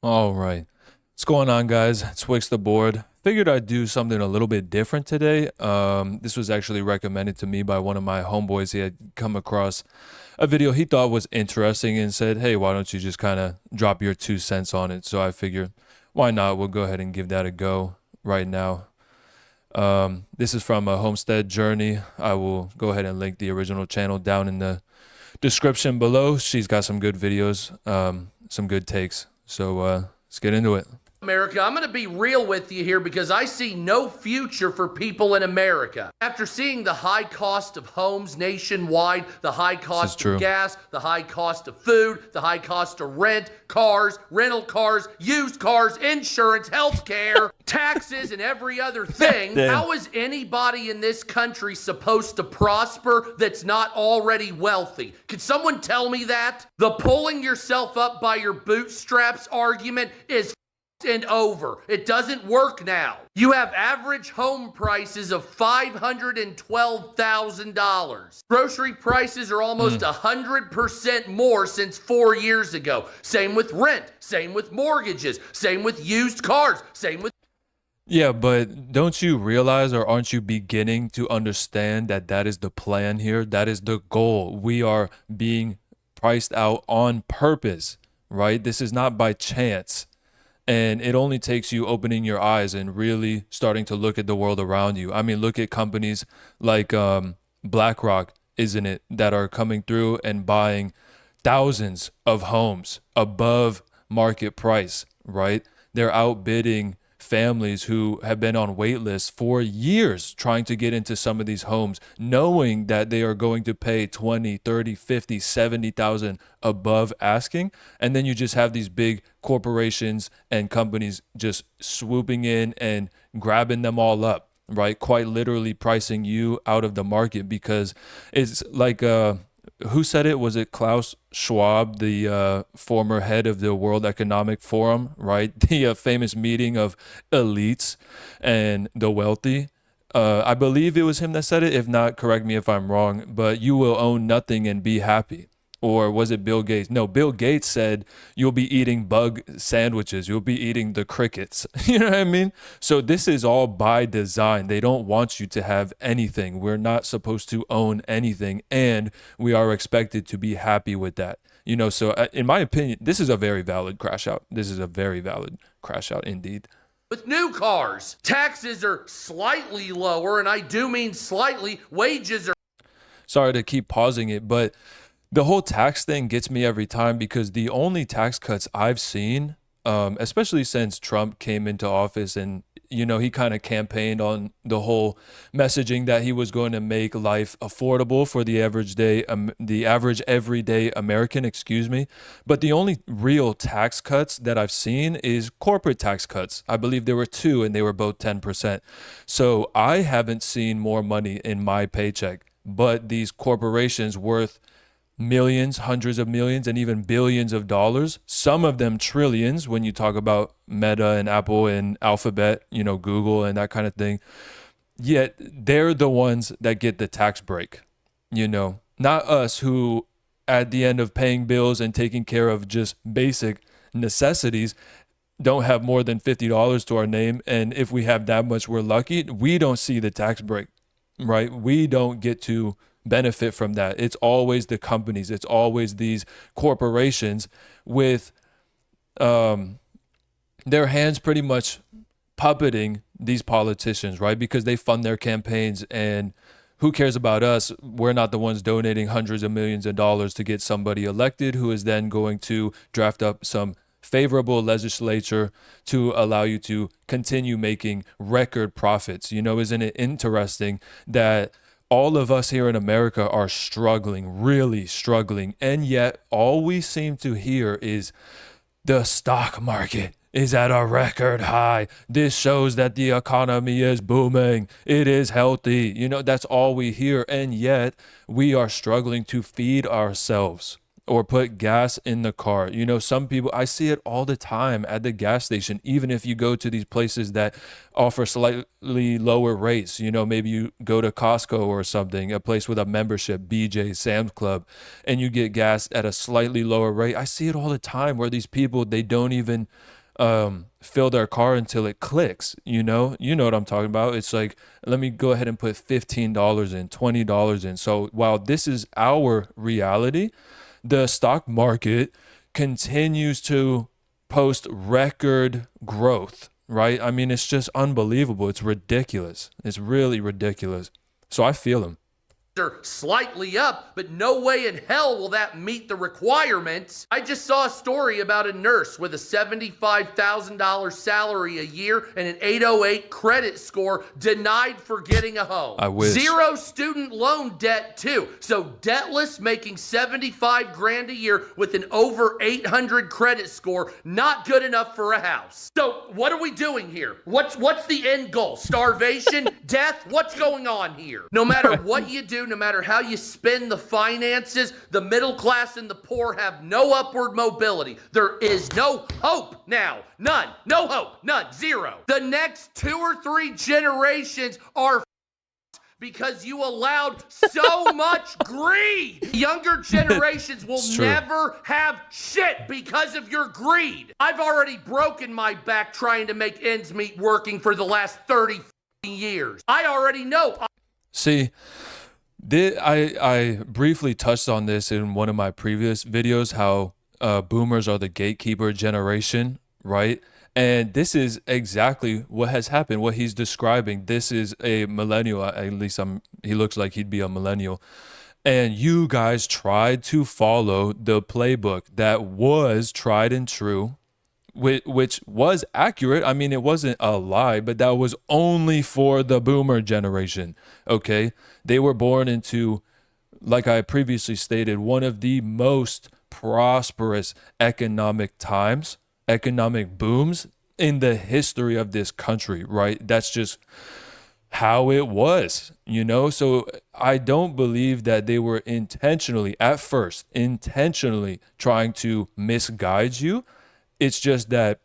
All right. What's going on, guys? It's Wicks the board. Figured I'd do something a little bit different today. This was actually recommended to me by one of my homeboys. He had come across a video he thought was interesting and said, hey, why don't you just kind of drop your 2 cents on it? So I figured, why not? We'll go ahead and give that a go right now. This is from a Homestead journey. I will go ahead and link the original channel down in the description below. She's got some good videos, some good takes. So let's get into it. America, I'm going to be real with you here because I see no future for people in America. After seeing the high cost of homes nationwide, the high cost of gas, the high cost of food, the high cost of rent, cars, rental cars, used cars, insurance, healthcare, taxes, and every other thing, how is anybody in this country supposed to prosper that's not already wealthy? Could someone tell me that? The pulling yourself up by your bootstraps argument is and over. It doesn't work now. You have average home prices of $512,000. Grocery prices are almost 100% more since 4 years ago. Same with rent, same with mortgages, same with used cars, same with... Yeah, but don't you realize, or aren't you beginning to understand that that is the plan here? That is the goal. We are being priced out on purpose, right? This is not by chance. And it only takes you opening your eyes and really starting to look at the world around you. I mean, look at companies like BlackRock, isn't it, that are coming through and buying thousands of homes above market price, right? They're outbidding families who have been on wait lists for years trying to get into some of these homes, knowing that they are going to pay 20, 30, 50, 70,000 above asking. And then you just have these big corporations and companies just swooping in and grabbing them all up, right? Quite literally pricing you out of the market, because it's like who said it? Was it Klaus Schwab, the former head of the World Economic Forum, right? The famous meeting of elites and the wealthy. I believe it was him that said it. If not, correct me if I'm wrong, but you will own nothing and be happy. Or was it Bill Gates? No, Bill Gates said you'll be eating bug sandwiches. You'll be eating the crickets. You know what I mean? So this is all by design. They don't want you to have anything. We're not supposed to own anything. And we are expected to be happy with that. You know, so in my opinion, this is a very valid crash out. This is a very valid crash out indeed. With new cars, taxes are slightly lower, and I do mean slightly. Wages are... Sorry to keep pausing it, but the whole tax thing gets me every time, because the only tax cuts I've seen, especially since Trump came into office and, you know, he kind of campaigned on the whole messaging that he was going to make life affordable for the average everyday American, excuse me. But the only real tax cuts that I've seen is corporate tax cuts. I believe there were two and they were both 10%. So I haven't seen more money in my paycheck, but these corporations worth millions, hundreds of millions, and even billions of dollars, some of them trillions when you talk about Meta and Apple and Alphabet, you know, Google and that kind of thing. Yet they're the ones that get the tax break, you know, not us, who at the end of paying bills and taking care of just basic necessities don't have more than $50 to our name. And if we have that much, we're lucky. We don't see the tax break, right? We don't get to benefit from that. It's always the companies. It's always these corporations with their hands pretty much puppeting these politicians, right? Because they fund their campaigns, and who cares about us? We're not the ones donating hundreds of millions of dollars to get somebody elected who is then going to draft up some favorable legislature to allow you to continue making record profits. You know, isn't it interesting that all of us here in America are struggling, really struggling, and yet all we seem to hear is the stock market is at a record high. This shows that the economy is booming. It is healthy. You know, that's all we hear. And yet we are struggling to feed ourselves, or put gas in the car. You know, some people, I see it all the time at the gas station, even if you go to these places that offer slightly lower rates. You know, maybe you go to Costco or something, a place with a membership, BJ, Sam's Club, and you get gas at a slightly lower rate. I see it all the time where these people, they don't even fill their car until it clicks. You know what I'm talking about. It's like, let me go ahead and put $15 in, $20 in. So while this is our reality, the stock market continues to post record growth, right? I mean, it's just unbelievable. It's ridiculous. It's really ridiculous. So I feel him. Slightly up, but no way in hell will that meet the requirements. I just saw a story about a nurse with a $75,000 salary a year and an 808 credit score denied for getting a home. I wish. 0 student loan debt too. So debtless, making 75 grand a year with an over 800 credit score, not good enough for a house. So what are we doing here? What's the end goal? Starvation? Death? What's going on here? No matter what you do, no matter how you spin the finances, the middle class and the poor have no upward mobility. There is no hope now. None. No hope. None. Zero. The next 2 or 3 generations are because you allowed so much greed. Younger generations will never have shit because of your greed. I've already broken my back trying to make ends meet working for the last 30 years. I already know. See, I briefly touched on this in one of my previous videos, how boomers are the gatekeeper generation, right? And this is exactly what has happened, what he's describing. This is a millennial, at least he looks like he'd be a millennial. And you guys tried to follow the playbook that was tried and true, which was accurate. I mean, it wasn't a lie, but that was only for the boomer generation, okay? They were born into, like I previously stated, one of the most prosperous economic times, economic booms in the history of this country, right? That's just how it was, you know? So I don't believe that they were intentionally trying to misguide you. It's just that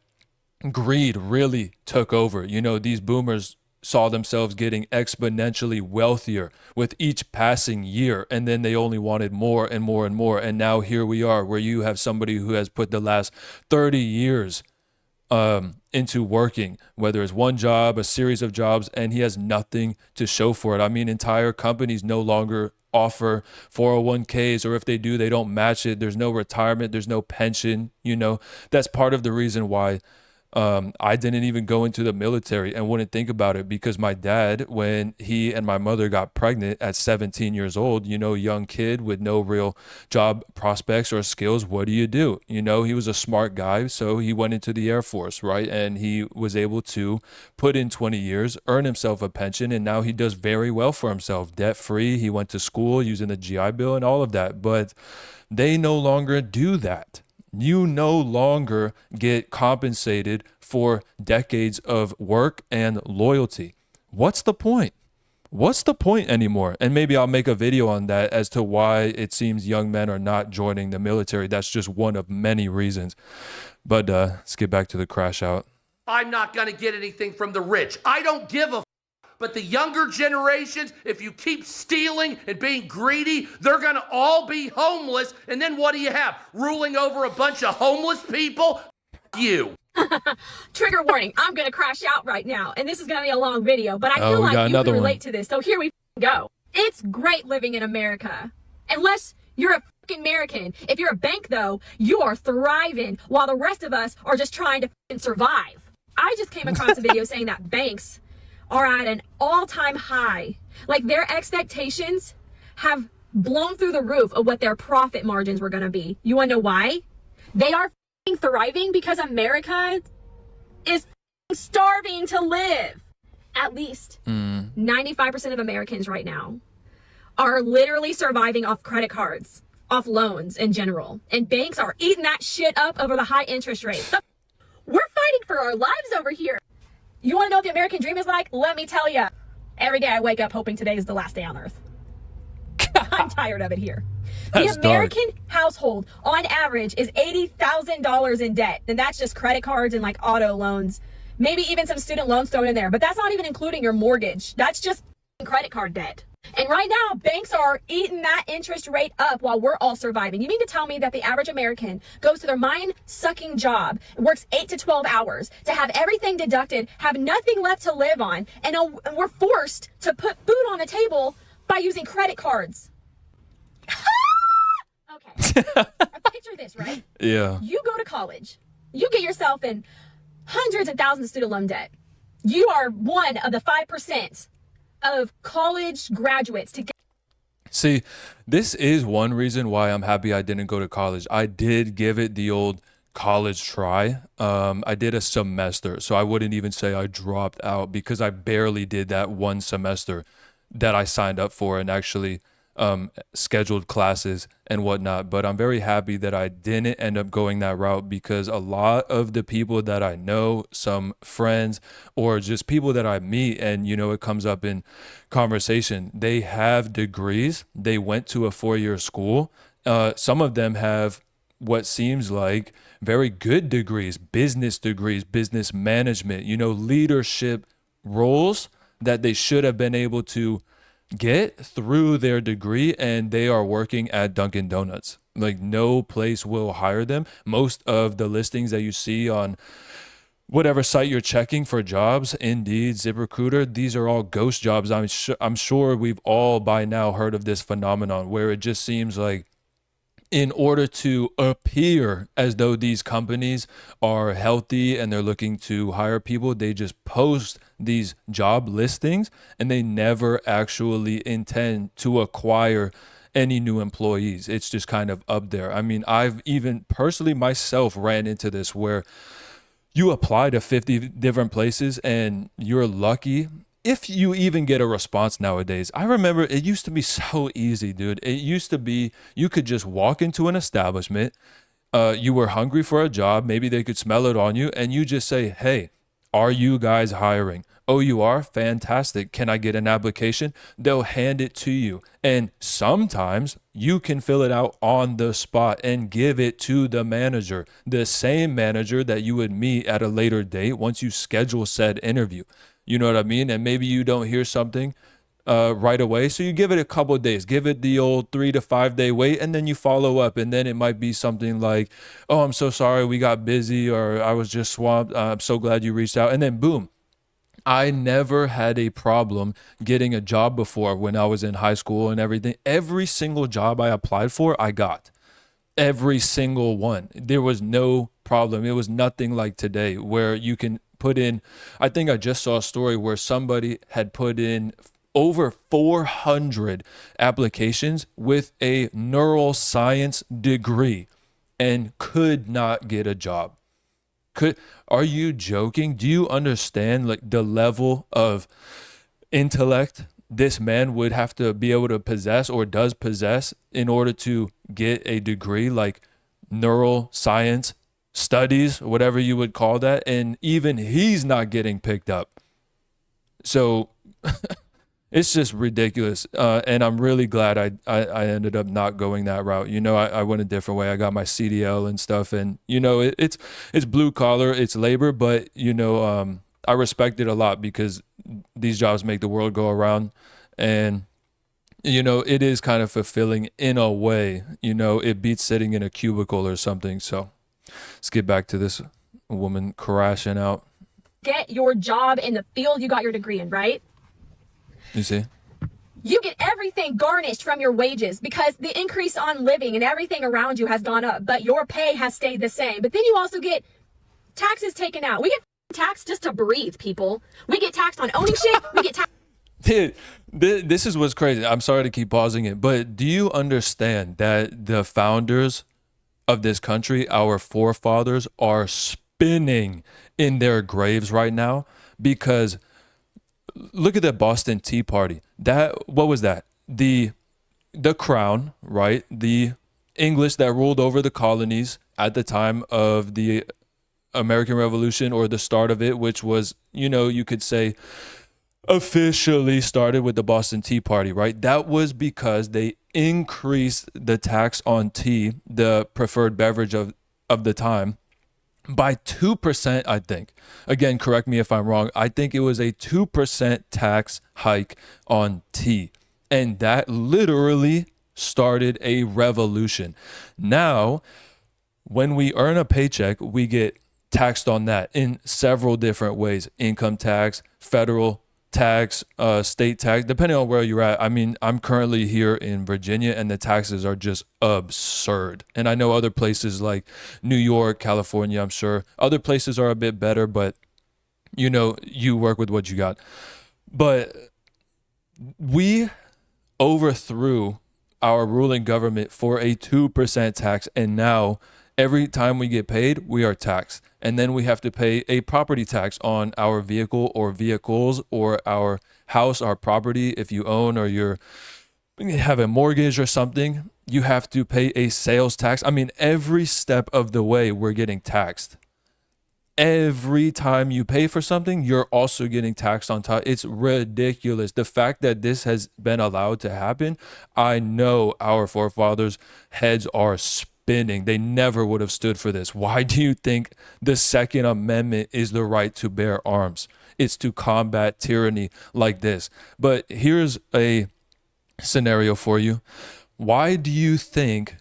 greed really took over. You know, these boomers saw themselves getting exponentially wealthier with each passing year, and then they only wanted more and more and more. And now here we are, where you have somebody who has put the last 30 years into working, whether it's one job, a series of jobs, and he has nothing to show for it. I mean, entire companies no longer offer 401ks, or if they do, they don't match it. There's no retirement, there's no pension. You know, that's part of the reason why I didn't even go into the military and wouldn't think about it, because my dad, when he and my mother got pregnant at 17 years old, you know, young kid with no real job prospects or skills, what do? You know, he was a smart guy, so he went into the Air Force, right? And he was able to put in 20 years, earn himself a pension, and now he does very well for himself, debt free. He went to school using the GI Bill and all of that, but they no longer do that. You no longer get compensated for decades of work and loyalty. What's the point? What's the point anymore? And maybe I'll make a video on that as to why it seems young men are not joining the military. That's just one of many reasons. But let's get back to the crash out. I'm not going to get anything from the rich. I don't give a But the younger generations, if you keep stealing and being greedy, they're going to all be homeless. And then what do you have? Ruling over a bunch of homeless people? You. Trigger warning. I'm going to crash out right now. And this is going to be a long video, but I feel like you can relate to this. So here we go. It's great living in America. Unless you're a fucking American. If you're a bank, though, you are thriving while the rest of us are just trying to fucking survive. I just came across a video saying that banks are at an all-time high. Like, their expectations have blown through the roof of what their profit margins were going to be. You want to know why? They are thriving because America is starving to live. At least 95% of Americans right now are literally surviving off credit cards, off loans in general. And banks are eating that shit up over the high interest rates. We're fighting for our lives over here. You want to know what the American dream is like? Let me tell you. Every day I wake up hoping today is the last day on earth. I I'm tired of it here. That's the American household, on average, is $80,000 in debt. And that's just credit cards and like auto loans. Maybe even some student loans thrown in there. But that's not even including your mortgage. That's just credit card debt. And right now, banks are eating that interest rate up while we're all surviving. You mean to tell me that the average American goes to their mind-sucking job, works 8 to 12 hours to have everything deducted, have nothing left to live on, and we're forced to put food on the table by using credit cards? Okay. Picture this, right? Yeah. You go to college. You get yourself in hundreds of thousands of student loan debt. You are one of the 5% of college graduates to get. See, this is one reason why I'm happy I didn't go to college. I did give it the old college try. I did a semester, so I wouldn't even say I dropped out because I barely did that one semester that I signed up for and actually scheduled classes and whatnot. But I'm very happy that I didn't end up going that route because a lot of the people that I know, some friends or just people that I meet, and you know, it comes up in conversation, they have degrees. They went to a 4-year school. Some of them have what seems like very good degrees, business management, you know, leadership roles that they should have been able to get through their degree, and they are working at Dunkin' Donuts. Like, no place will hire them. Most of the listings that you see on whatever site you're checking for jobs, Indeed, ZipRecruiter, these are all ghost jobs. I'm sure we've all by now heard of this phenomenon where it just seems like in order to appear as though these companies are healthy and they're looking to hire people, they just post these job listings and they never actually intend to acquire any new employees. It's just kind of up there. I mean, I've even personally myself ran into this where you apply to 50 different places and you're lucky if you even get a response nowadays. I remember it used to be so easy, dude. It used to be you could just walk into an establishment, you were hungry for a job, maybe they could smell it on you, and you just say, hey, are you guys hiring? Oh, you are? Fantastic. Can I get an application? They'll hand it to you. And sometimes you can fill it out on the spot and give it to the manager, the same manager that you would meet at a later date once you schedule said interview. You know what I mean? And maybe you don't hear something right away. So you give it a couple of days, give it the old 3 to 5 day wait, and then you follow up. And then it might be something like, oh, I'm so sorry, we got busy, or I was just swamped. I'm so glad you reached out. And then boom. I never had a problem getting a job before when I was in high school and everything. Every single job I applied for, I got. Every single one. There was no problem. It was nothing like today where you can put in, I think I just saw a story where somebody had put in over 400 applications with a neuroscience degree and could not get a job. Are you joking? Do you understand like the level of intellect this man would have to be able to possess or does possess in order to get a degree like neuroscience studies, whatever you would call that? And even he's not getting picked up. So it's just ridiculous. And I'm really glad I ended up not going that route. You know, I went a different way. I got my CDL and stuff. And, you know, it's blue collar, it's labor. But, you know, I respect it a lot because these jobs make the world go around. And, you know, it is kind of fulfilling in a way. You know, it beats sitting in a cubicle or something. So let's get back to this woman crashing out. Get your job in the field you got your degree in, right? You see? You get everything garnished from your wages because the increase on living and everything around you has gone up, but your pay has stayed the same. But then you also get taxes taken out. We get taxed just to breathe, people. We get taxed on owning shit. We get taxed. Dude, this is what's crazy. I'm sorry to keep pausing it, but do you understand that the founders of this country, our forefathers, are spinning in their graves right now? Because look at the Boston Tea Party. What was that? The crown, right? The English that ruled over the colonies at the time of the American Revolution or the start of it, which was, you know, you could say officially started with the Boston Tea Party, right? That was because they increased the tax on tea, the preferred beverage of the time, by 2%, I think. Again, correct me if I'm wrong. I think it was a 2% tax hike on tea. And that literally started a revolution. Now, when we earn a paycheck, we get taxed on that in several different ways. Income tax, federal tax, state tax, depending on where you're at. I mean, I'm currently here in Virginia and the taxes are just absurd. And I know other places like New York, California, I'm sure other places are a bit better, but you know, you work with what you got. But we overthrew our ruling government for a 2% tax, and now every time we get paid, we are taxed. And then we have to pay a property tax on our vehicle or vehicles or our house, our property. If you own or you have a mortgage or something, you have to pay a sales tax. I mean, every step of the way, we're getting taxed. Every time you pay for something, you're also getting taxed on top. It's ridiculous. The fact that this has been allowed to happen, I know our forefathers' heads are spinning. They never would have stood for this. Why do you think the Second Amendment is the right to bear arms? It's to combat tyranny like this. But here's a scenario for you. Why do you think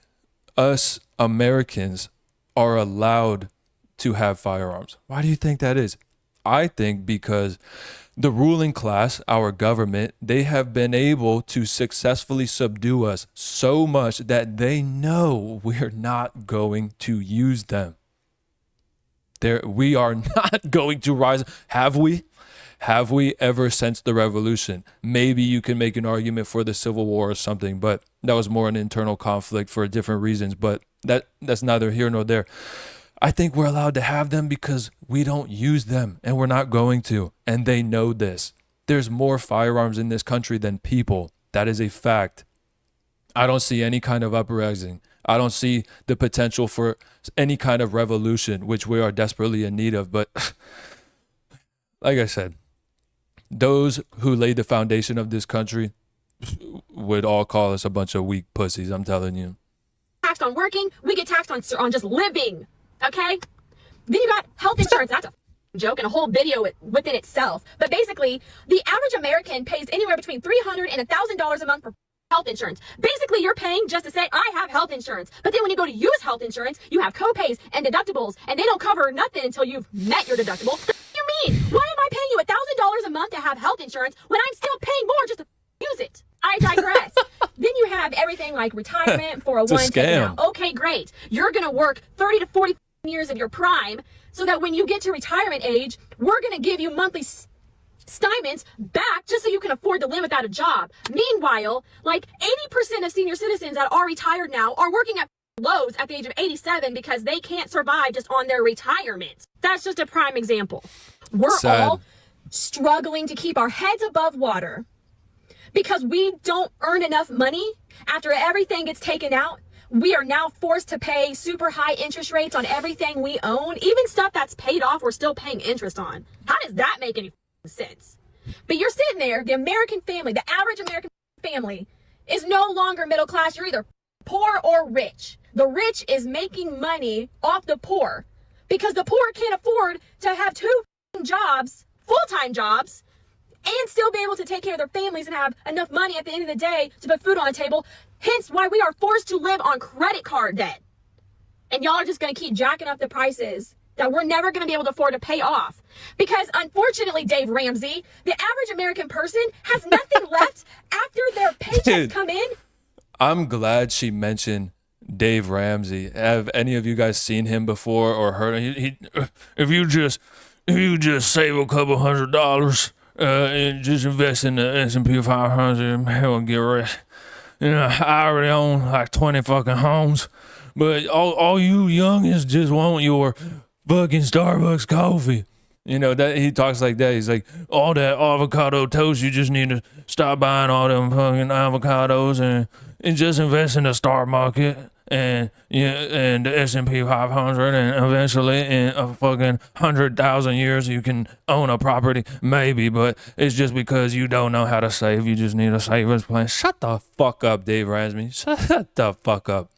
us Americans are allowed to have firearms? Why do you think that is? I think because the ruling class, our government, they have been able to successfully subdue us so much that they know we're not going to use them. We are not going to rise. Have we? Have we ever since the revolution? Maybe you can make an argument for the Civil War or something, but that was more an internal conflict for different reasons. But that's neither here nor there. I think we're allowed to have them because we don't use them and we're not going to. And they know this. There's more firearms in this country than people. That is a fact. I don't see any kind of uprising. I don't see the potential for any kind of revolution, which we are desperately in need of. But like I said, those who laid the foundation of this country would all call us a bunch of weak pussies, I'm telling you. Taxed on working, we get taxed on just living. Okay? Then you got health insurance. That's a joke and a whole video within itself. But basically, the average American pays anywhere between $300 and $1,000 a month for health insurance. Basically, you're paying just to say, I have health insurance. But then when you go to use health insurance, you have co-pays and deductibles, and they don't cover nothing until you've met your deductible. What do you mean? Why am I paying you $1,000 a month to have health insurance when I'm still paying more just to use it? I digress. Then you have everything like retirement, 401, taken out. Okay, great. You're going to work 30 to 40 years of your prime so that when you get to retirement age, we're going to give you monthly stipends back just so you can afford to live without a job. Meanwhile, like 80% of senior citizens that are retired now are working at Lowe's at the age of 87 because they can't survive just on their retirement. That's just a prime example. We're all struggling to keep our heads above water because we don't earn enough money after everything gets taken out. We are now forced to pay super high interest rates on everything we own. Even stuff that's paid off, we're still paying interest on. How does that make any sense? But you're sitting there, the American family, the average American family is no longer middle class. You're either poor or rich. The rich is making money off the poor because the poor can't afford to have two jobs, full-time jobs, and still be able to take care of their families and have enough money at the end of the day to put food on the table. Hence why we are forced to live on credit card debt. And y'all are just going to keep jacking up the prices that we're never going to be able to afford to pay off. Because unfortunately, Dave Ramsey, the average American person has nothing left after their paychecks come in. I'm glad she mentioned Dave Ramsey. Have any of you guys seen him before or heard him? If you just save a couple $100 and just invest in the S&P 500, hell, get rich. You know, I already own like 20 fucking homes, but all you youngins just want your fucking Starbucks coffee. You know, that he talks like that. He's like, all that avocado toast, you just need to stop buying all them fucking avocados and just invest in the stock market. and the S&P 500, and eventually in a fucking 100,000 years you can own a property, maybe, but it's just because you don't know how to save. You just need a savings plan. Shut the fuck up, Dave Ramsey. Shut the fuck up.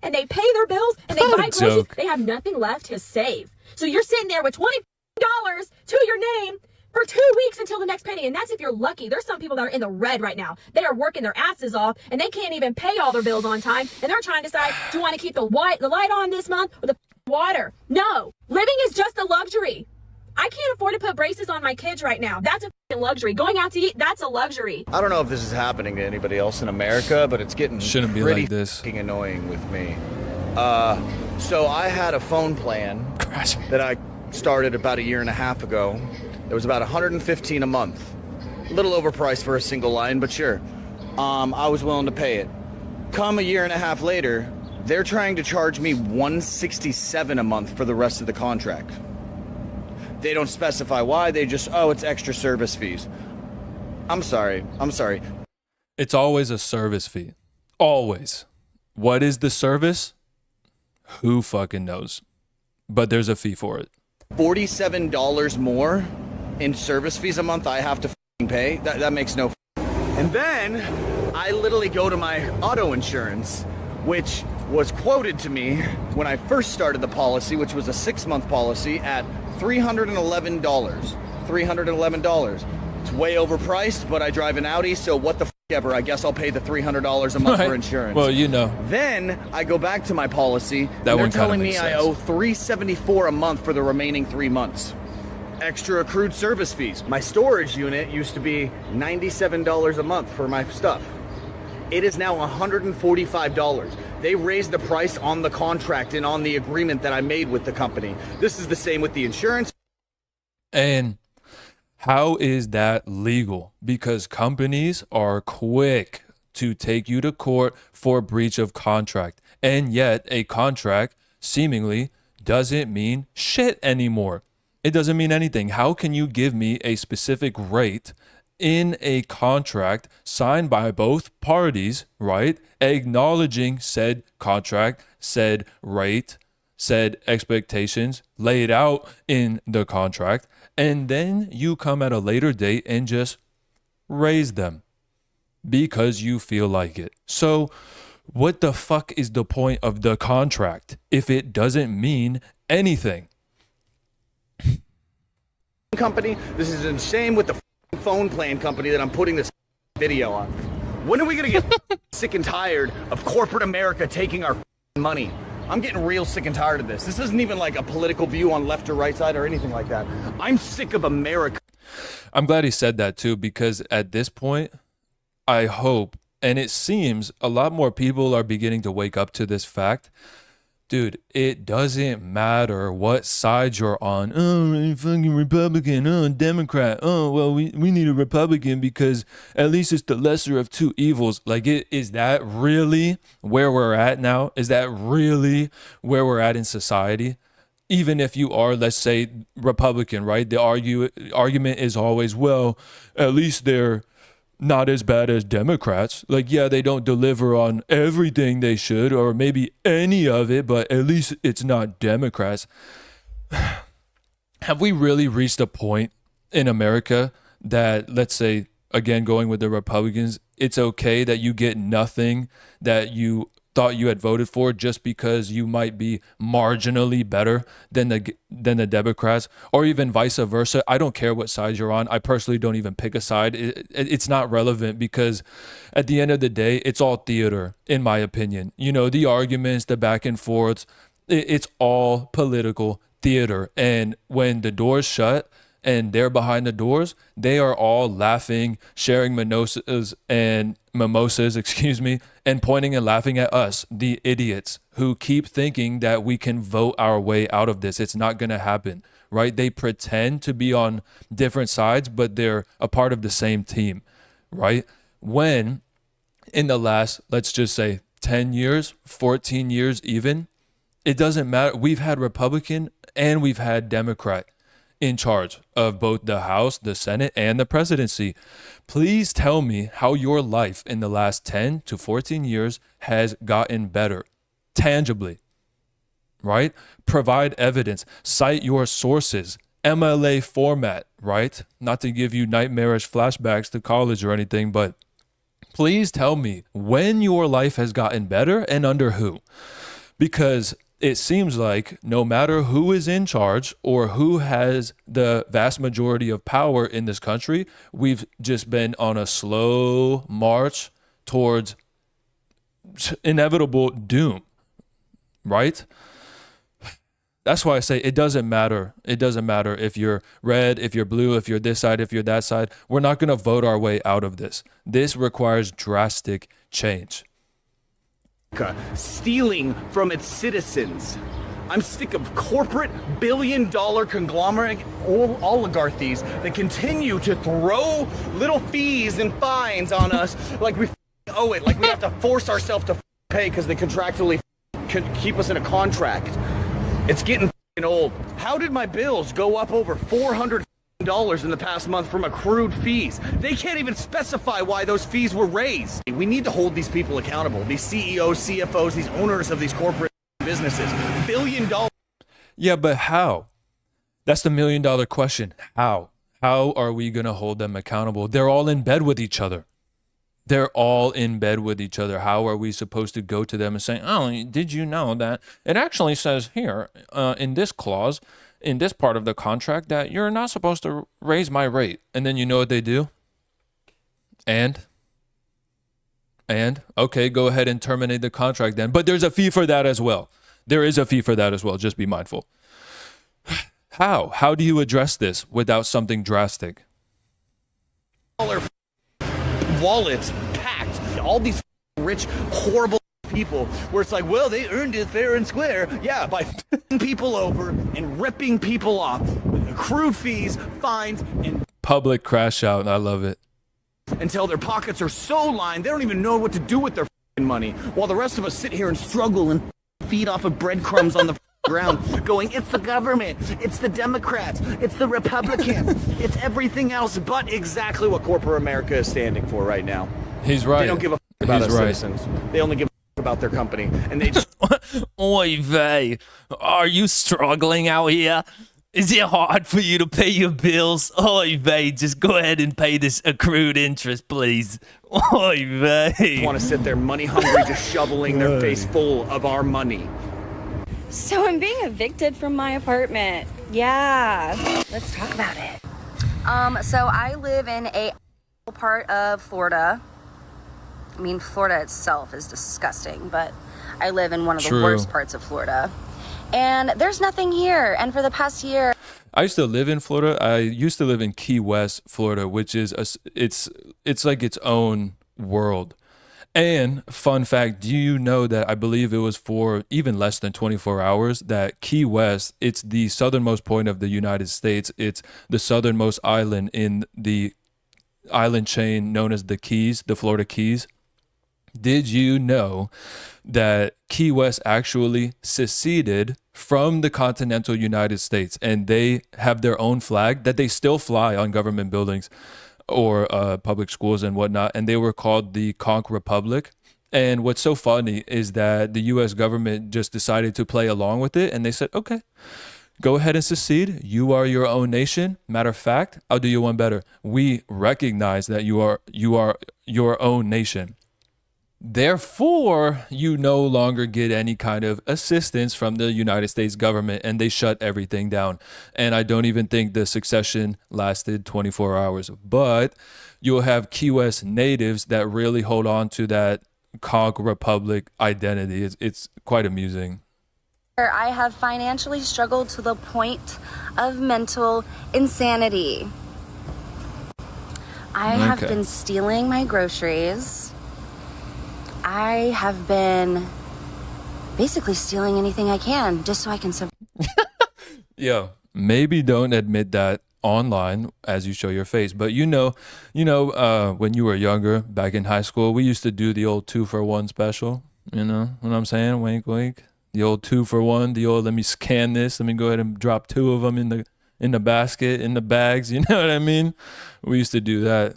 And they pay their bills and they buy groceries. They have nothing left to save. So you're sitting there with $20 to your name for 2 weeks until the next penny. And that's if you're lucky. There's some people that are in the red right now. They are working their asses off and they can't even pay all their bills on time. And they're trying to decide, do you want to keep the light on this month or the water? No, living is just a luxury. I can't afford to put braces on my kids right now. That's a luxury. Going out to eat, that's a luxury. I don't know if this is happening to anybody else in America, but it's getting pretty fucking annoying with me. So I had a phone plan that I started about a year and a half ago. It was about $115 a month. A little overpriced for a single line, but sure. I was willing to pay it. Come a year and a half later, they're trying to charge me $167 a month for the rest of the contract. They don't specify why. They just, it's extra service fees. I'm sorry. It's always a service fee. Always. What is the service? Who fucking knows? But there's a fee for it. $47 more in service fees a month I have to pay? That makes no. And then I literally go to my auto insurance, which was quoted to me when I first started the policy, which was a 6-month policy, at $311. $311. It's way overpriced, but I drive an Audi, so what the ever. I guess I'll pay the $300 a month for insurance. Well, you know. Then I go back to my policy, and they're telling me I owe $374 a month for the remaining 3 months. Extra accrued service fees. My storage unit used to be $97 a month for my stuff. It is now $145. They raised the price on the contract and on the agreement that I made with the company. This is the same with the insurance. And how is that legal? Because companies are quick to take you to court for breach of contract. And yet a contract seemingly doesn't mean shit anymore. It doesn't mean anything. How can you give me a specific rate in a contract signed by both parties, right? Acknowledging said contract, said rate, said expectations laid out in the contract, and then you come at a later date and just raise them because you feel like it. So what the fuck is the point of the contract if it doesn't mean anything? Company, this is insane with the phone plan company that I'm putting this video on. When are we gonna get sick and tired of corporate America taking our money? I'm getting real sick and tired of this. This isn't even like a political view on left or right side or anything like that. I'm sick of America. I'm glad he said that too, because at this point, I hope, and it seems a lot more people are beginning to wake up to this fact. Dude, it doesn't matter what side you're on. Oh, fucking Republican. Oh, Democrat. Oh, well, we need a Republican because at least it's the lesser of two evils. Like, is that really where we're at now? Is that really where we're at in society? Even if you are, let's say, Republican, right? The argument is always, well, at least they're not as bad as Democrats. Like, yeah, they don't deliver on everything they should, or maybe any of it, but at least it's not Democrats. Have we really reached a point in America that, let's say, again, going with the Republicans, it's okay that you get nothing that you thought you had voted for just because you might be marginally better than the Democrats, or even vice versa? I don't care what side you're on. I personally don't even pick a side. It's not relevant because at the end of the day, it's all theater, in my opinion. You know, the arguments, the back and forths, it's all political theater. And when the doors shut and they're behind the doors, they are all laughing, sharing mimosas, and pointing and laughing at us, the idiots who keep thinking that we can vote our way out of this. It's not going to happen, right? They pretend to be on different sides, but they're a part of the same team, right? When in the last, let's just say 10 years, 14 years even, it doesn't matter. We've had Republican and we've had Democrat in charge of both the House, the Senate, and the presidency. Please tell me how your life in the last 10 to 14 years has gotten better. tangibly, right? Provide evidence, cite your sources, MLA format, right? Not to give you nightmarish flashbacks to college or anything, but please tell me when your life has gotten better and under who. Because it seems like no matter who is in charge or who has the vast majority of power in this country, we've just been on a slow march towards inevitable doom, right? That's why I say it doesn't matter. It doesn't matter if you're red, if you're blue, if you're this side, if you're that side. We're not going to vote our way out of this. This requires drastic change. Stealing from its citizens. I'm sick of corporate billion-dollar conglomerate oligarchies that continue to throw little fees and fines on us like we owe it, like we have to force ourselves to pay because they contractually keep us in a contract. It's getting old. How did my bills go up over $400 in the past month from accrued fees? They can't even specify why those fees were raised. We need to hold these people accountable. These CEOs, CFOs, these owners of these corporate businesses. $1 billion. Yeah, but how? That's the $1 million question. How? How are we going to hold them accountable? They're all in bed with each other. They're all in bed with each other. How are we supposed to go to them and say, oh, did you know that it actually says here in this clause, in this part of the contract that you're not supposed to raise my rate? And then you know what they do? And okay, go ahead and terminate the contract then. But there's a fee for that as well. There is a fee for that as well. Just be mindful. How? How do you address this without something drastic? Wallets packed, all these rich, horrible people where it's like, well, they earned it fair and square. Yeah, by f***ing people over and ripping people off with accrued fees, fines, and public crash out. I love it. Until their pockets are so lined, they don't even know what to do with their f***ing money, while the rest of us sit here and struggle and feed off of breadcrumbs on the ground going, it's the government, it's the Democrats, it's the Republicans, it's everything else but exactly what corporate America is standing for right now. He's right. They don't give a about us citizens. They only give a about their company, and they just Oy vey, are you struggling out here? Is it hard for you to pay your bills? Oy vey, just go ahead and pay this accrued interest, please. Oy vey. Want to sit there money hungry, just shoveling their face full of our money. So I'm being evicted from my apartment. Yeah, let's talk about it. So I live in a part of Florida. I mean, Florida itself is disgusting, but I live in one of the worst parts of Florida. And there's nothing here. And for the past year, I used to live in Florida. I used to live in Key West, Florida, which is it's like its own world. And fun fact, do you know that I believe it was for even less than 24 hours that Key West, it's the southernmost point of the United States. It's the southernmost island in the island chain known as the Keys, the Florida Keys. Did you know that Key West actually seceded from the continental United States, and they have their own flag that they still fly on government buildings or public schools and whatnot, and they were called the Conch Republic. And what's so funny is that the U.S. government just decided to play along with it, and they said, okay, go ahead and secede. You are your own nation. Matter of fact, I'll do you one better. We recognize that you are your own nation. Therefore, you no longer get any kind of assistance from the United States government, and they shut everything down. And I don't even think the succession lasted 24 hours. But you'll have Key West natives that really hold on to that Conch Republic identity. It's quite amusing. I have financially struggled to the point of mental insanity. I have been stealing my groceries. I have been basically stealing anything I can just so I can survive. Yo, maybe don't admit that online as you show your face, but you know, when you were younger, back in high school, we used to do the old 2-for-1 special. You know what I'm saying? Wink, wink. The old 2-for-1. The old let me scan this. Let me go ahead and drop 2 of them in the basket, in the bags. You know what I mean? We used to do that.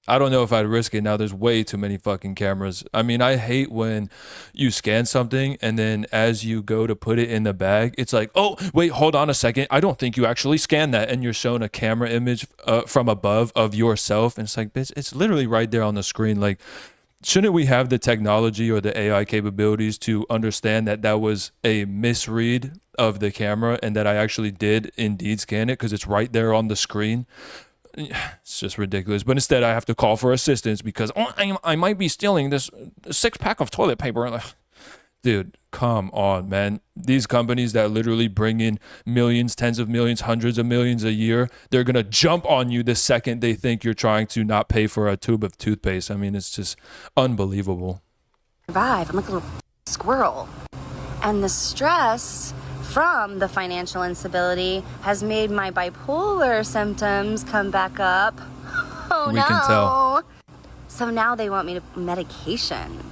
I don't know if I'd risk it. Now there's way too many fucking cameras. I mean, I hate when you scan something and then as you go to put it in the bag, it's like, oh, wait, hold on a second. I don't think you actually scanned that. And you're shown a camera image from above of yourself. And it's like, bitch, it's literally right there on the screen. Like, shouldn't we have the technology or the AI capabilities to understand that that was a misread of the camera and that I actually did indeed scan it because it's right there on the screen? It's just ridiculous. But instead, I have to call for assistance because I might be stealing this 6-pack of toilet paper. Dude, come on, man. These companies that literally bring in millions, tens of millions, hundreds of millions a year, they're going to jump on you the second they think you're trying to not pay for a tube of toothpaste. I mean, it's just unbelievable. Survive. I'm like a little squirrel. And the stress from the financial instability has made my bipolar symptoms come back up. Oh, we can tell. So now they want me to medication.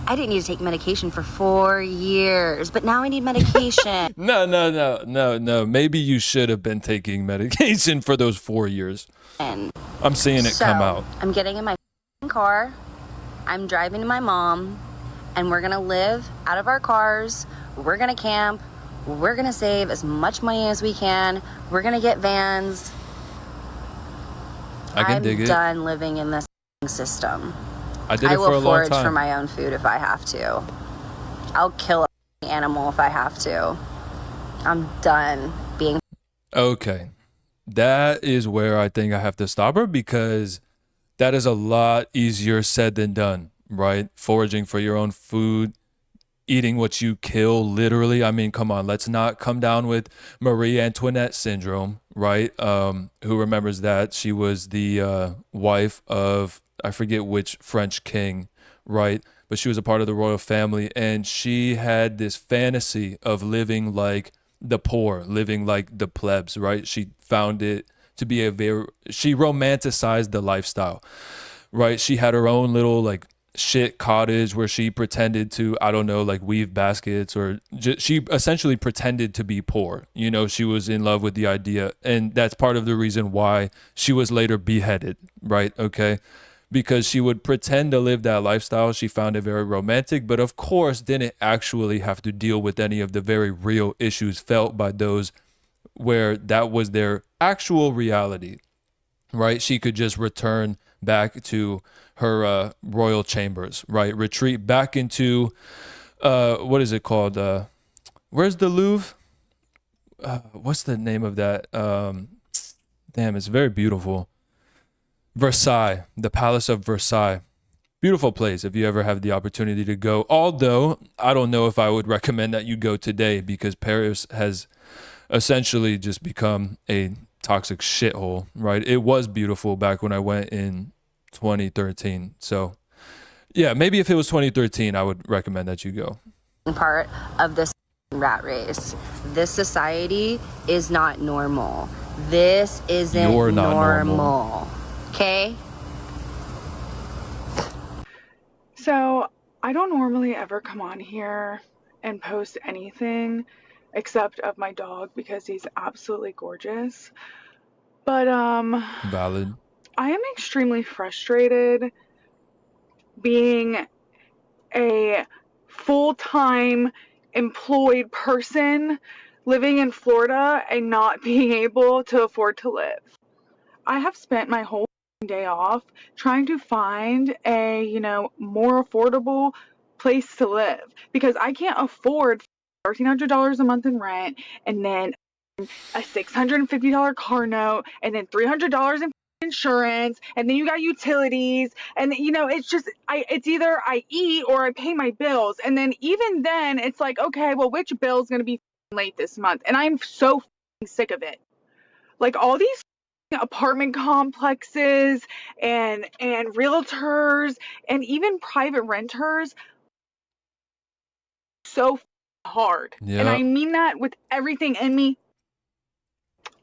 I didn't need to take medication for 4 years, but now I need medication. No. Maybe you should have been taking medication for those 4 years. And I'm seeing it come out. I'm getting in my car. I'm driving to my mom, and we're gonna live out of our cars. We're gonna camp. We're gonna save as much money as we can. We're gonna get vans. I'm done living in this system. I did it for a long time. I will forage for my own food if I have to. I'll kill an animal if I have to. I'm done being... Okay. That is where I think I have to stop her because that is a lot easier said than done, right? Foraging for your own food, eating what you kill, literally. I mean, come on, let's not come down with Marie Antoinette syndrome, right? Who remembers that? She was the wife of, I forget which French king, right? But she was a part of the royal family, and she had this fantasy of living like the poor, living like the plebs, right? She found it to be she romanticized the lifestyle, right? She had her own little like shit cottage where she pretended to, I don't know, like weave baskets or she essentially pretended to be poor. You know, she was in love with the idea. And that's part of the reason why she was later beheaded, right? Okay. Because she would pretend to live that lifestyle. She found it very romantic, but of course didn't actually have to deal with any of the very real issues felt by those where that was their actual reality, right? She could just return back to her royal chambers, right? Retreat back into, what is it called? Where's the Louvre? What's the name of that? Damn, it's very beautiful. Versailles, the Palace of Versailles. Beautiful place if you ever have the opportunity to go. Although, I don't know if I would recommend that you go today because Paris has essentially just become a toxic shithole, right? It was beautiful back when I went in 2013. So, yeah, maybe if it was 2013, I would recommend that you go. Part of this rat race. This society is not normal. This isn't You're not normal. Okay? So, I don't normally ever come on here and post anything except of my dog because he's absolutely gorgeous. But, Valid. I am extremely frustrated being a full-time employed person living in Florida and not being able to afford to live. I have spent my whole day off trying to find a, more affordable place to live because I can't afford $1,300 a month in rent and then a $650 car note and then $300 in insurance and then you got utilities and it's just it's either I eat or I pay my bills and then even then it's like, okay, well, which bill's gonna be late this month? And I'm so sick of it. Like all these apartment complexes and realtors and even private renters so hard. Yep. And I mean that with everything in me.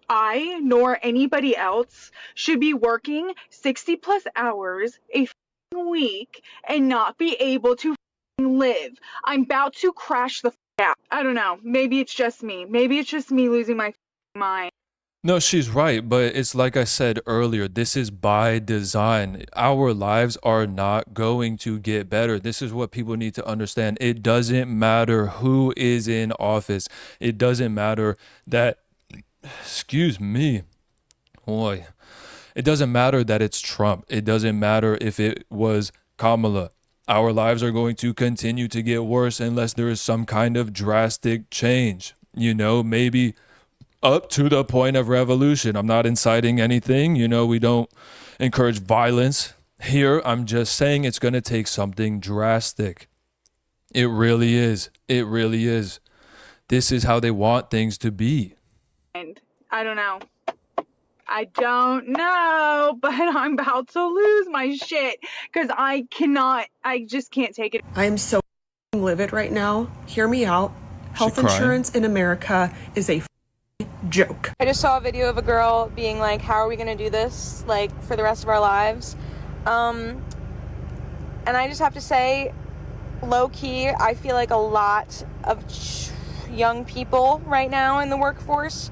I nor anybody else should be working 60 plus hours a week and not be able to live. I'm about to crash the out. I don't know. Maybe it's just me. Maybe it's just me losing my mind. No, she's right, but it's like I said earlier, this is by design. Our lives are not going to get better. This is what people need to understand. It doesn't matter who is in office. It doesn't matter that, excuse me, boy. It doesn't matter that it's Trump. It doesn't matter if it was Kamala. Our lives are going to continue to get worse unless there is some kind of drastic change. You know, maybe up to the point of revolution. I'm not inciting anything. You know, we don't encourage violence here. I'm just saying it's going to take something drastic. It really is. It really is. This is how they want things to be. And I don't know. I don't know, but I'm about to lose my shit because I just can't take it. I am so livid right now. Hear me out. Health insurance in America is a joke. I just saw a video of a girl being like, how are we going to do this, like, for the rest of our lives? And I just have to say, low-key, I feel like a lot of young people right now in the workforce,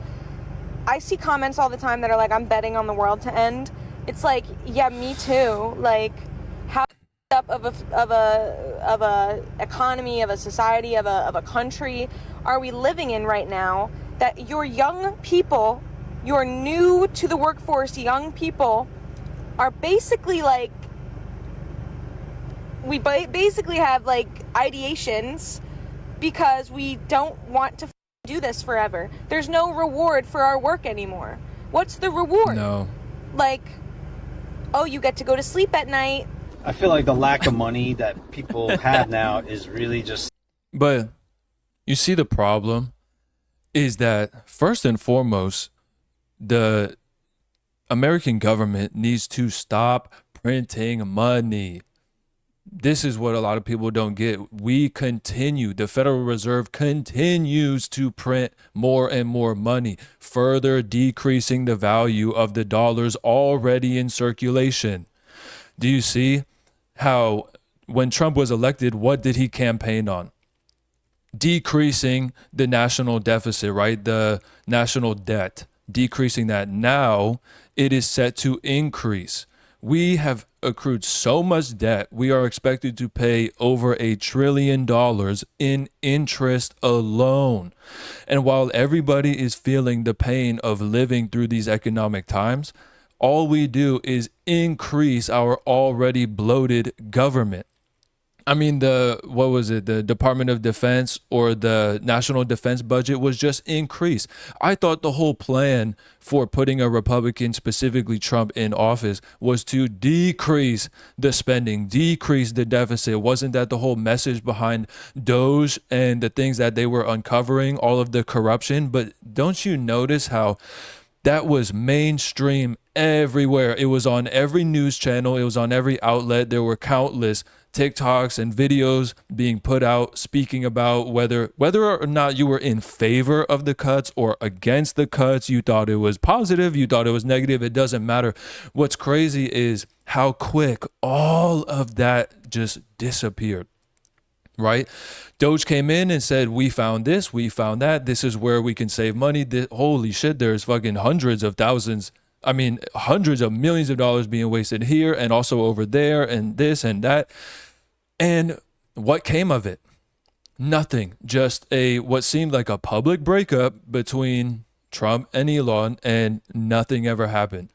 I see comments all the time that are like, I'm betting on the world to end. It's like, yeah, me too. Like, how up of a economy, of a society, of a country are we living in right now that your young people, your new to the workforce young people are basically like, we basically have like ideations because we don't want to do this forever. There's no reward for our work anymore. What's the reward? No. Like, oh, you get to go to sleep at night. I feel like the lack of money that people have now is really just... But you see, the problem is that first and foremost, the American government needs to stop printing money. This is what a lot of people don't get. The Federal Reserve continues to print more and more money, further decreasing the value of the dollars already in circulation. Do you see how when Trump was elected, what did he campaign on? Decreasing the national deficit, right? The national debt, decreasing that. Now it is set to increase. We have accrued so much debt. We are expected to pay over $1 trillion in interest alone. And while everybody is feeling the pain of living through these economic times, all we do is increase our already bloated government. I mean, the Department of Defense or the National Defense budget was just increased. I thought the whole plan for putting a Republican, specifically Trump, in office was to decrease the spending, decrease the deficit. Wasn't that the whole message behind Doge and the things that they were uncovering, all of the corruption? But don't you notice how that was mainstream everywhere? It was on every news channel. It was on every outlet. There were countless TikToks and videos being put out speaking about whether or not you were in favor of the cuts or against the cuts. You thought it was positive, you thought it was negative. It doesn't matter. What's crazy is how quick all of that just disappeared. Right? Doge came in and said, we found this, we found that. This is where we can save money. Holy shit, there's fucking hundreds of millions of dollars being wasted here and also over there and this and that. And what came of it? Nothing. Just what seemed like a public breakup between Trump and Elon, and nothing ever happened.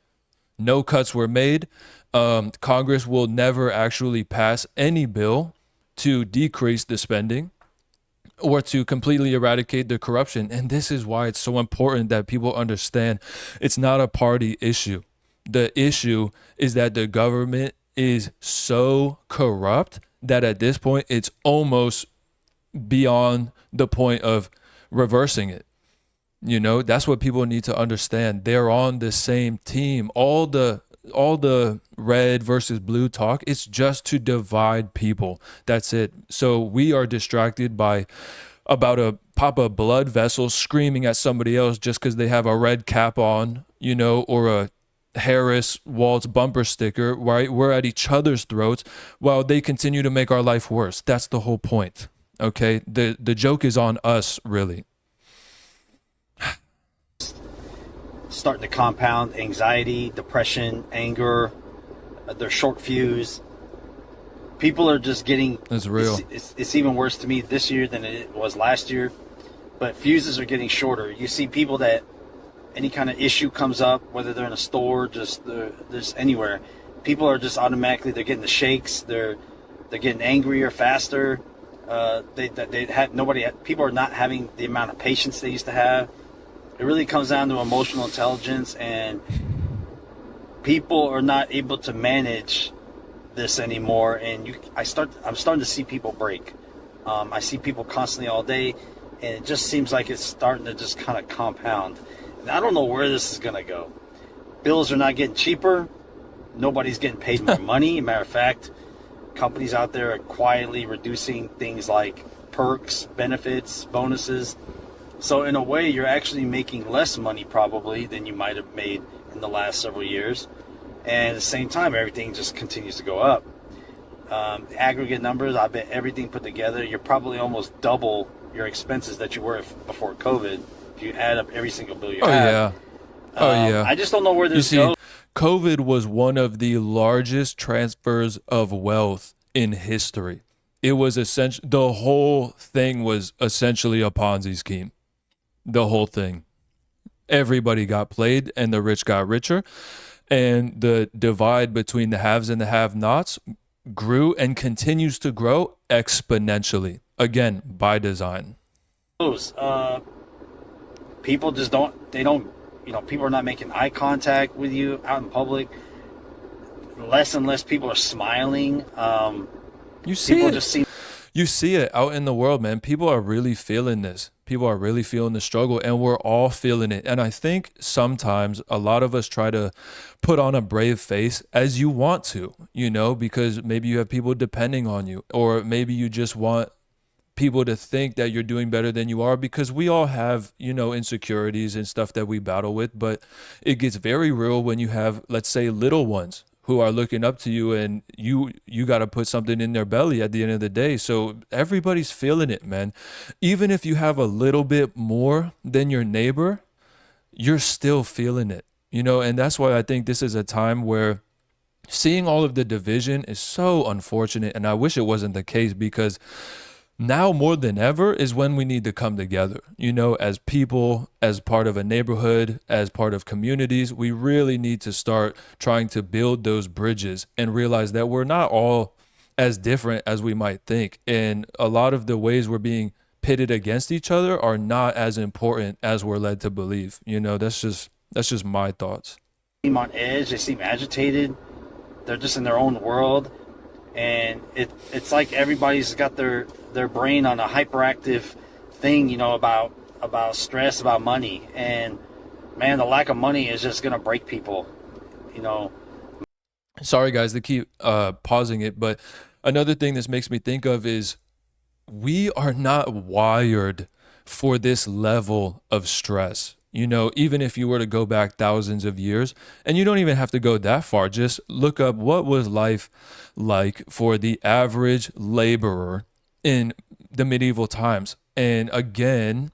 No cuts were made. Congress will never actually pass any bill to decrease the spending or to completely eradicate the corruption. And this is why it's so important that people understand it's not a party issue. The issue is that the government is so corrupt that at this point, it's almost beyond the point of reversing it. You know, that's what people need to understand. They're on the same team. All the red versus blue talk, it's just to divide people. That's it. So we are distracted by about a pop-up blood vessel screaming at somebody else just because they have a red cap on, you know, or a Harris Waltz bumper sticker, right? We're at each other's throats while they continue to make our life worse. That's the whole point. Okay? The joke is on us, really. starting to compound. Anxiety, depression, anger, they're short fuse. People are just getting... It's real. It's even worse to me this year than it was last year. But fuses are getting shorter. You see people that any kind of issue comes up, whether they're in a store, just anywhere, people are just automatically, they're getting the shakes. They're getting angrier faster. People are not having the amount of patience they used to have. It really comes down to emotional intelligence, and people are not able to manage this anymore. And I'm starting to see people break. I see people constantly all day, and it just seems like it's starting to just kind of compound. And I don't know where this is going to go. Bills are not getting cheaper. Nobody's getting paid more money. Matter of fact, companies out there are quietly reducing things like perks, benefits, bonuses. So in a way, you're actually making less money probably than you might have made in the last several years. And at the same time, everything just continues to go up. The aggregate numbers, I bet everything put together, you're probably almost double your expenses that you were before COVID. If you add up every single bill you have. Yeah. I just don't know where this goes. COVID was one of the largest transfers of wealth in history. It was essentially, the whole thing was essentially a Ponzi scheme. The whole thing. Everybody got played and the rich got richer. And the divide between the haves and the have-nots grew and continues to grow exponentially. Again, by design. People just people are not making eye contact with you out in public. Less and less people are smiling. You see it out in the world, man. People are really feeling this. People are really feeling the struggle, and we're all feeling it. And I think sometimes a lot of us try to put on a brave face, as you want to, because maybe you have people depending on you, or maybe you just want people to think that you're doing better than you are, because we all have, insecurities and stuff that we battle with. But it gets very real when you have, let's say, little ones who are looking up to you, and you got to put something in their belly at the end of the day. So everybody's feeling it, man. Even if you have a little bit more than your neighbor, you're still feeling it, and that's why I think this is a time where seeing all of the division is so unfortunate. And I wish it wasn't the case, because now more than ever is when we need to come together, as people, as part of a neighborhood, as part of communities. We really need to start trying to build those bridges and realize that we're not all as different as we might think. And a lot of the ways we're being pitted against each other are not as important as we're led to believe. That's just my thoughts. They seem on edge. They seem agitated. They're just in their own world. And it's like everybody's got their brain on a hyperactive thing, about stress, about money. And man, the lack of money is just gonna break people, Sorry guys to keep pausing it, but another thing this makes me think of is we are not wired for this level of stress. Even if you were to go back thousands of years, and you don't even have to go that far, just look up what was life like for the average laborer in the medieval times. And again,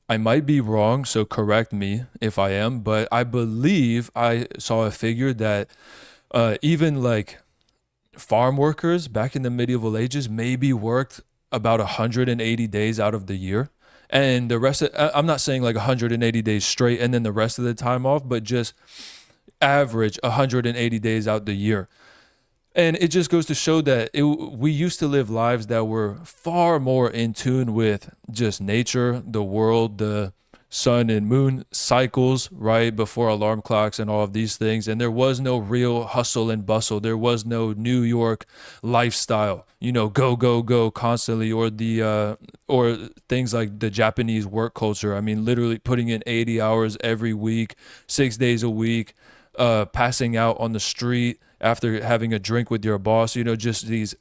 I might be wrong, so correct me if I am, but I believe I saw a figure that even like farm workers back in the medieval ages maybe worked about 180 days out of the year. And the rest I'm not saying like 180 days straight and then the rest of the time off, but just average 180 days out the year. And it just goes to show that we used to live lives that were far more in tune with just nature, the world, the sun and moon cycles, right, before alarm clocks and all of these things. And there was no real hustle and bustle. There was no New York lifestyle, go, go, go constantly, or or things like the Japanese work culture. I mean, literally putting in 80 hours every week, 6 days a week, passing out on the street after having a drink with your boss, just these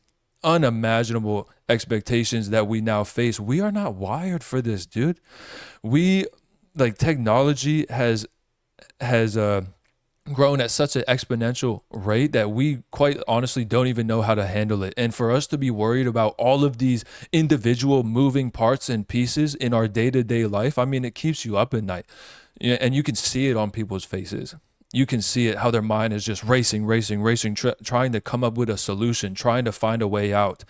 unimaginable expectations that we now face. We are not wired for this, dude. Technology has grown at such an exponential rate that we quite honestly don't even know how to handle it. And for us to be worried about all of these individual moving parts and pieces in our day-to-day life, I mean, it keeps you up at night. And you can see it on people's faces. You can see it, how their mind is just racing, trying to come up with a solution, trying to find a way out,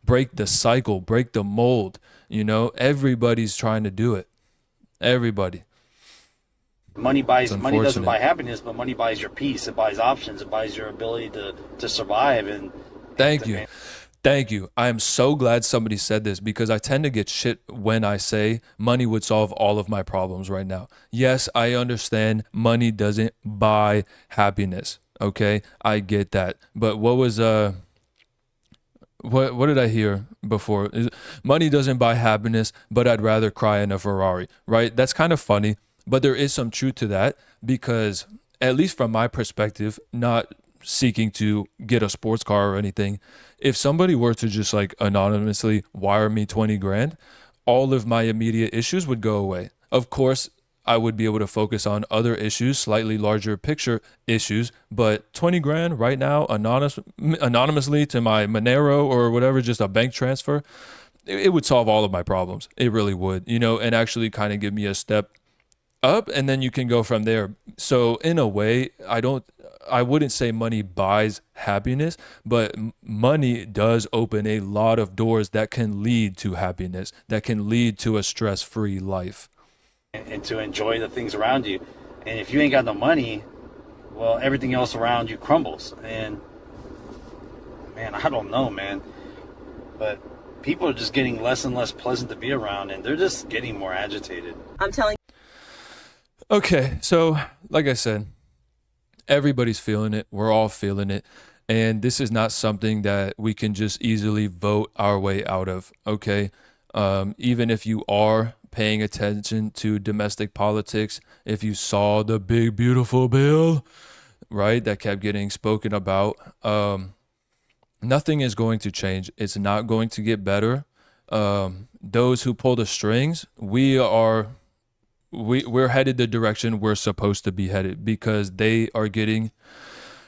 break the cycle, break the mold. Everybody's trying to do it. Everybody. Money doesn't buy happiness, but money buys your peace. It buys options. It buys your ability to survive. And thank you. I am so glad somebody said this, because I tend to get shit when I say money would solve all of my problems right now. Yes, I understand money doesn't buy happiness. Okay, I get that. But what was what did I hear before? Money doesn't buy happiness, but I'd rather cry in a Ferrari. Right? That's kind of funny. But there is some truth to that, because at least from my perspective, not seeking to get a sports car or anything, if somebody were to just like anonymously wire me 20 grand, all of my immediate issues would go away. Of course, I would be able to focus on other issues, slightly larger picture issues, but 20 grand right now, anonymously to my Monero or whatever, just a bank transfer, it would solve all of my problems. It really would, and actually kind of give me a step up, and then you can go from there. So in a way, I wouldn't say money buys happiness, but money does open a lot of doors that can lead to happiness, that can lead to a stress-free life. And to enjoy the things around you. And if you ain't got no money, well, everything else around you crumbles. And man, I don't know, man, but people are just getting less and less pleasant to be around, and they're just getting more agitated. I'm telling. Okay, so like I said, everybody's feeling it. We're all feeling it. And this is not something that we can just easily vote our way out of, okay? Even if you are paying attention to domestic politics, if you saw the big, beautiful bill, right, that kept getting spoken about, nothing is going to change. It's not going to get better. Those who pull the strings, we're headed the direction we're supposed to be headed, because they are getting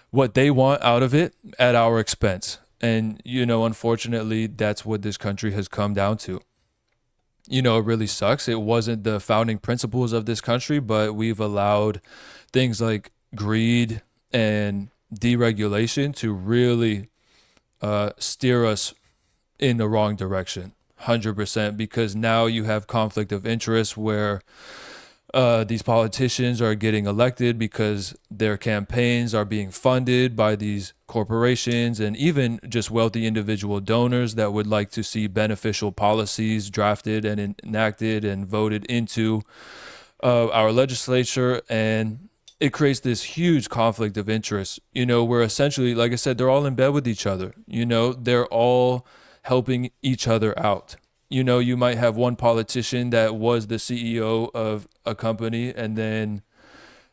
what they want out of it at our expense. And, unfortunately, that's what this country has come down to. It really sucks. It wasn't the founding principles of this country, but we've allowed things like greed and deregulation to really steer us in the wrong direction, 100%, because now you have conflict of interest where these politicians are getting elected because their campaigns are being funded by these corporations and even just wealthy individual donors that would like to see beneficial policies drafted and enacted and voted into our legislature. And it creates this huge conflict of interest, where essentially, like I said, they're all in bed with each other. They're all helping each other out. You might have one politician that was the CEO of a company, and then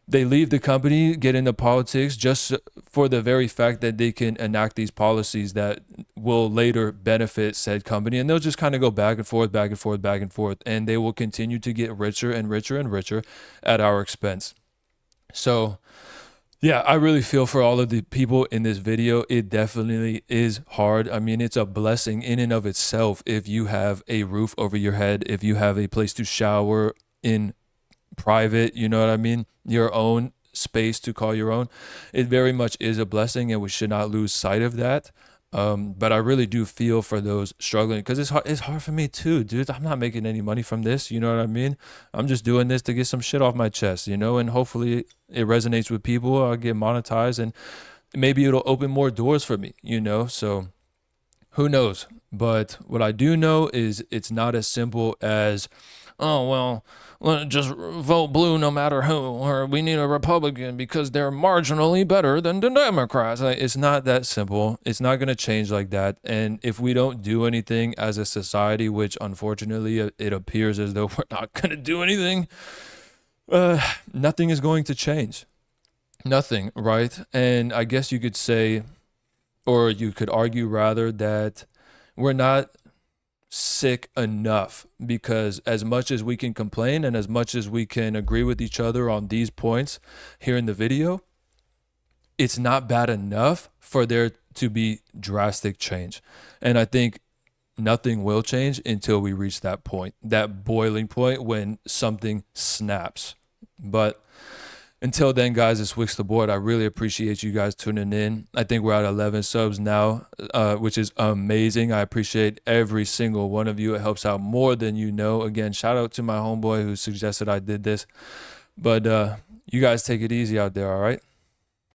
they leave the company, get into politics just for the very fact that they can enact these policies that will later benefit said company. And they'll just kind of go back and forth, and they will continue to get richer and richer and richer at our expense. So yeah, I really feel for all of the people in this video. It definitely is hard. I mean, it's a blessing in and of itself if you have a roof over your head, if you have a place to shower in private, you know what I mean? Your own space to call your own. It very much is a blessing, and we should not lose sight of that. But I really do feel for those struggling, because it's hard for me too, dude. I'm not making any money from this, you know what I mean? I'm just doing this to get some shit off my chest, and hopefully it resonates with people. I'll get monetized, and maybe it'll open more doors for me, so who knows? But what I do know is it's not as simple as, oh, well, just vote blue no matter who, or we need a Republican because they're marginally better than the Democrats. It's not that simple. It's not going to change like that. And if we don't do anything as a society, which unfortunately it appears as though we're not going to do anything, nothing is going to change. Nothing, right? And I guess you could say, or you could argue rather, that we're not sick enough, because as much as we can complain and as much as we can agree with each other on these points here in the video, it's not bad enough for there to be drastic change. And I think nothing will change until we reach that point, that boiling point when something snaps. But until then, guys, it's Wicks the Board. I really appreciate you guys tuning in. I think we're at 11 subs now, which is amazing. I appreciate every single one of you. It helps out more than you know. Again, shout out to my homeboy who suggested I did this. But you guys take it easy out there, all right?